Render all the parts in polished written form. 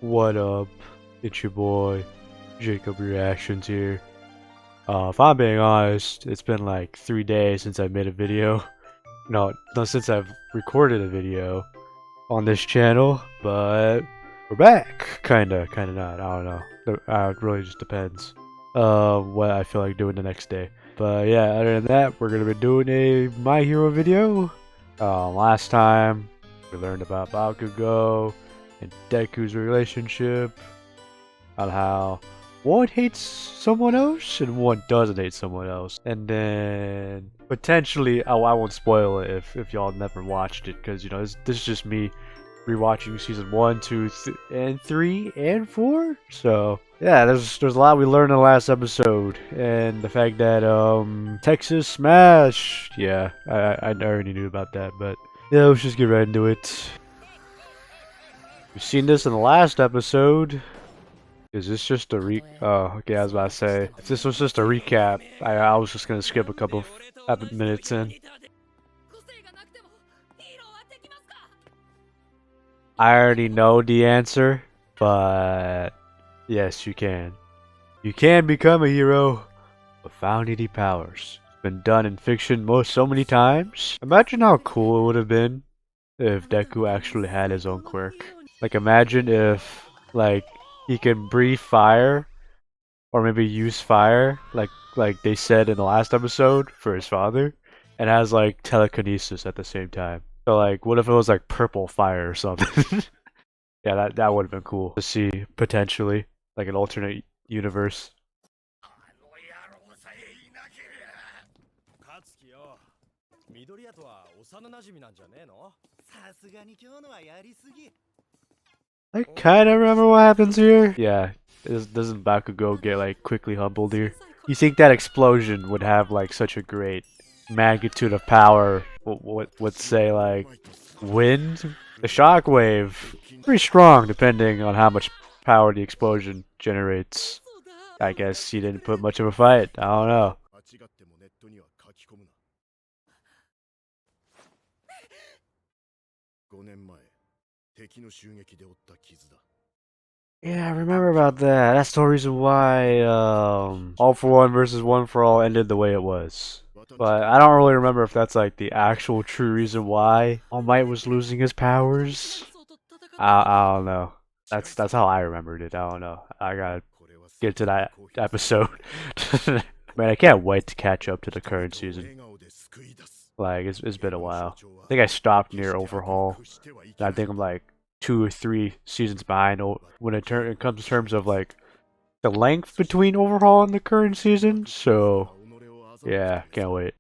What up? It's your boy, AnimeReactions here. If I'm being honest, it's been like 3 days since I made a video. No, since I've recorded a video on this channel, but we're back. Kinda not. I don't know. It really just depends. What I feel like doing the next day. But yeah, other than that, we're gonna be doing a My Hero video. Last time we learned about Bakugo and Deku's relationship, on how one hates someone else and one doesn't hate someone else, and then potentially, I won't spoil it if y'all never watched it, because you know this is just me rewatching season 1, 2, and 3, and 4. So yeah, there's a lot we learned in the last episode, and the fact that Texas Smash. Yeah, I already knew about that, but yeah, let's just get right into it. We've seen this in the last episode. Is this just a okay, I was about to say, if this was just a recap, I was just gonna skip a couple minutes in. I already know the answer, but yes, you can. You can become a hero without any powers. It's been done in fiction so many times. Imagine how cool it would have been if Deku actually had his own quirk. Like, imagine if, like, he can breathe fire, or maybe use fire, like they said in the last episode for his father, and has like telekinesis at the same time. So like, what if it was like purple fire or something? Yeah, that would have been cool to see, potentially, like an alternate universe. I kind of remember what happens here. Yeah, doesn't Bakugo get like quickly humbled here? You think that explosion would have like such a great magnitude of power? Would say like wind? The shockwave, pretty strong depending on how much power the explosion generates. I guess he didn't put much of a fight. I don't know. Yeah, I remember about that. That's the reason why All for One versus One for All ended the way it was. But I don't really remember if that's like the actual true reason why All Might was losing his powers. I don't know. That's how I remembered it. I don't know. I gotta get to that episode. Man, I can't wait to catch up to the current season. Like, it's been a while. I think I stopped near Overhaul. And I think I'm like 2 or 3 seasons behind when it comes to terms of like the length between Overhaul and the current season. So yeah, can't wait.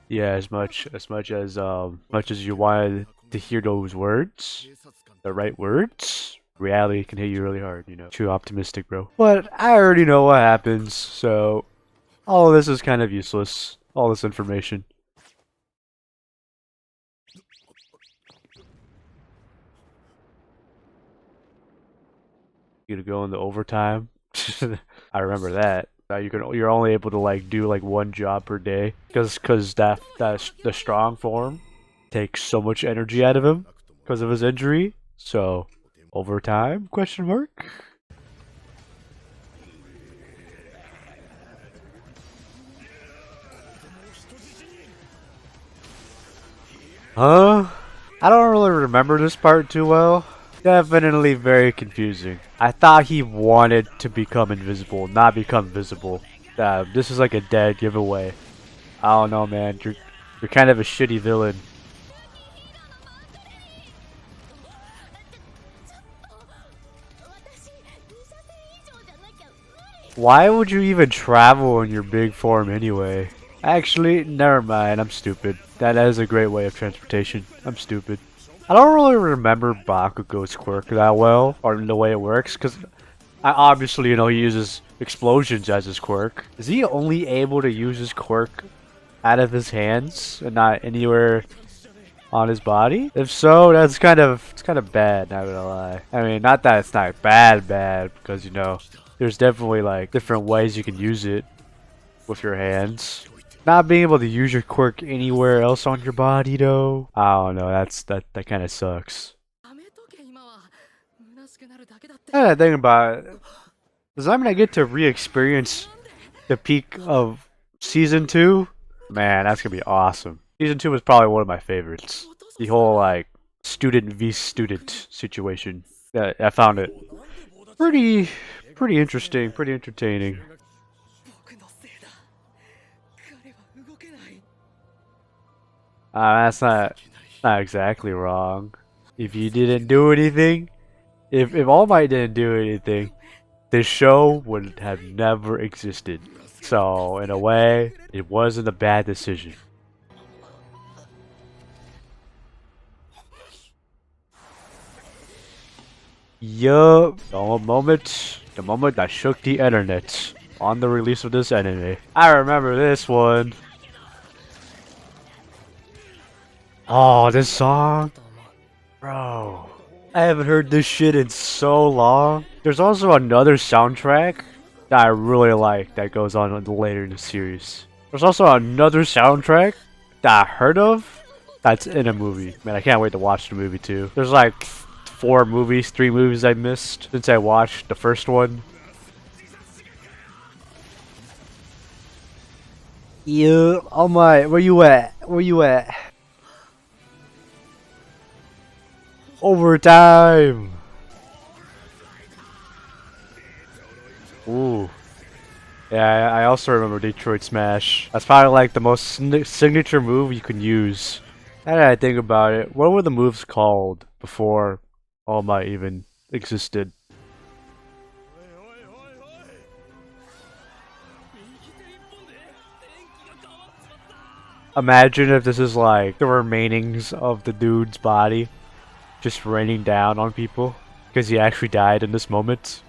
Yeah, as much as you wanted to hear those words, the right words, reality can hit you really hard, you know. Too optimistic, bro. But I already know what happens, so all of this is kind of useless. All this information. You to go into overtime. I remember that. You're only able to like do like 1 job per day because the strong form takes so much energy out of him because of his injury. So overtime? Question mark. Huh? I don't really remember this part too well. Definitely very confusing. I thought he wanted to become invisible, not become visible. This is like a dead giveaway. I don't know, man. You're kind of a shitty villain. Why would you even travel in your big form anyway? Actually, never mind. I'm stupid. That is a great way of transportation. I'm stupid. I don't really remember Bakugo's quirk that well, or the way it works, because I obviously, you know, he uses explosions as his quirk. Is he only able to use his quirk out of his hands and not anywhere on his body? If so, it's kind of bad, not gonna lie. I mean, not that it's not bad, because, you know, there's definitely like different ways you can use it with your hands. Not being able to use your quirk anywhere else on your body, though. I don't know. That kind of sucks. I think about it. Does that mean I get to re-experience the peak of season 2? Man, that's gonna be awesome. Season 2 was probably one of my favorites. The whole like student v student situation. Yeah, I found it pretty interesting, pretty entertaining. That's not exactly wrong. If you didn't do anything, if All Might didn't do anything, this show would have never existed. So in a way, it wasn't a bad decision. Yup, the moment that shook the internet on the release of this anime. I remember this one. Oh, this song? Bro, I haven't heard this shit in so long. There's also another soundtrack that I really like that goes on later in the series. There's also another soundtrack that I heard of that's in a movie. Man, I can't wait to watch the movie too. There's like 3 movies I missed since I watched the first one. Yeah, oh my, where you at? Where you at? Overtime! Ooh. Yeah, I also remember Detroit Smash. That's probably like the most signature move you can use. Now that I think about it, what were the moves called before All Might even existed? Imagine if this is like the remainings of the dude's body just raining down on people because he actually died in this moment.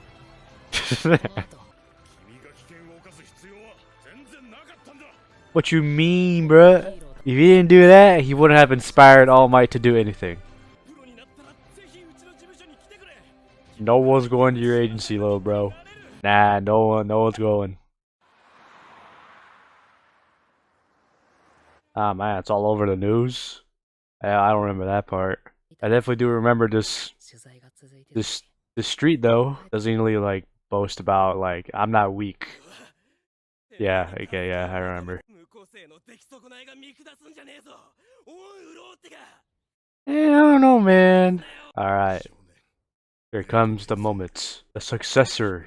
What you mean, bruh? If he didn't do that, he wouldn't have inspired All Might to do anything. No one's going to your agency, little bro. Nah, no one's going. Ah man, it's all over the news. I don't remember that part. I definitely do remember this street though. Doesn't really like boast about like I'm not weak. Yeah, okay, yeah, I remember. I don't know, man. Alright. Here comes the moment. The successor.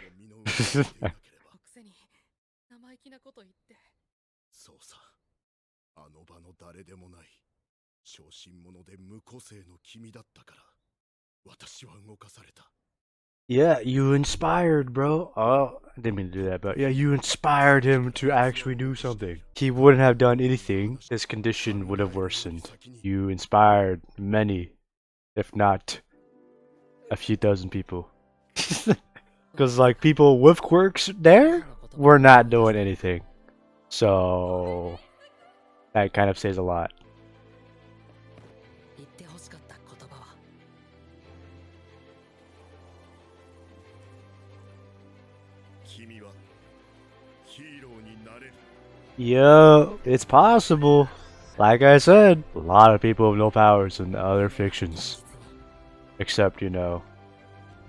Yeah, you inspired, bro. Oh, I didn't mean to do that, but yeah, you inspired him to actually do something. He wouldn't have done anything. His condition would have worsened. You inspired many, if not a few dozen people. Because, like, people with quirks there were not doing anything. So, that kind of says a lot. Yo, it's possible. Like I said, a lot of people have no powers in other fictions. Except, you know,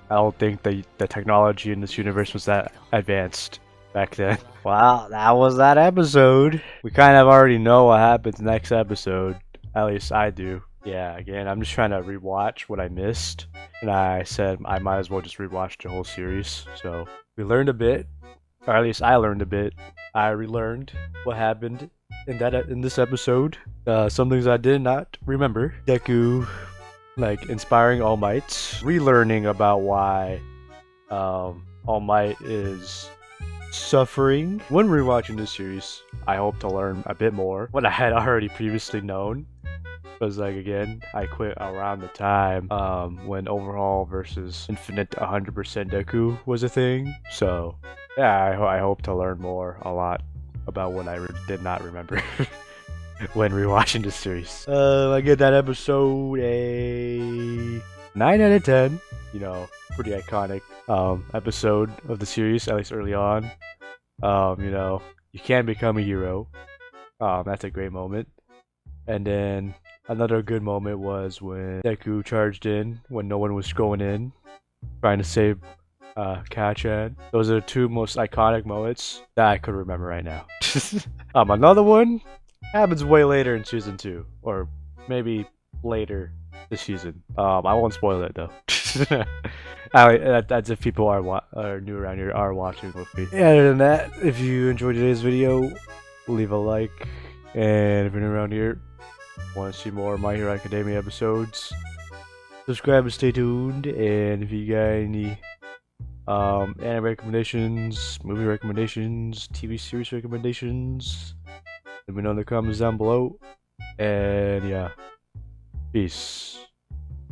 I don't think the technology in this universe was that advanced back then. Well, that was that episode. We kind of already know what happens next episode. At least I do. Yeah, again, I'm just trying to rewatch what I missed. And I said I might as well just rewatch the whole series. So, we learned a bit. Or at least I learned a bit. I relearned what happened in this episode. Some things I did not remember. Deku, like, inspiring All Might. Relearning about why All Might is suffering. When rewatching this series, I hope to learn a bit more what I had already previously known. Because, like, again, I quit around the time when Overhaul versus Infinite 100% Deku was a thing. So, yeah, I hope to learn a lot about what I did not remember when rewatching this series. I give that episode a 9 out of 10. You know, pretty iconic episode of the series, at least early on. You know, you can become a hero. That's a great moment. And then another good moment was when Deku charged in when no one was going in, trying to save Kachan. Those are the two most iconic moments that I could remember right now. Another one happens way later in season 2, or maybe later this season. I won't spoil it though. That's if people are new around here are watching with me. Yeah, other than that, if you enjoyed today's video, leave a like, and if you're new around here, want to see more My Hero Academia episodes, subscribe and stay tuned. And if you got any anime recommendations, movie recommendations, TV series recommendations, let me know in the comments down below. And yeah, peace.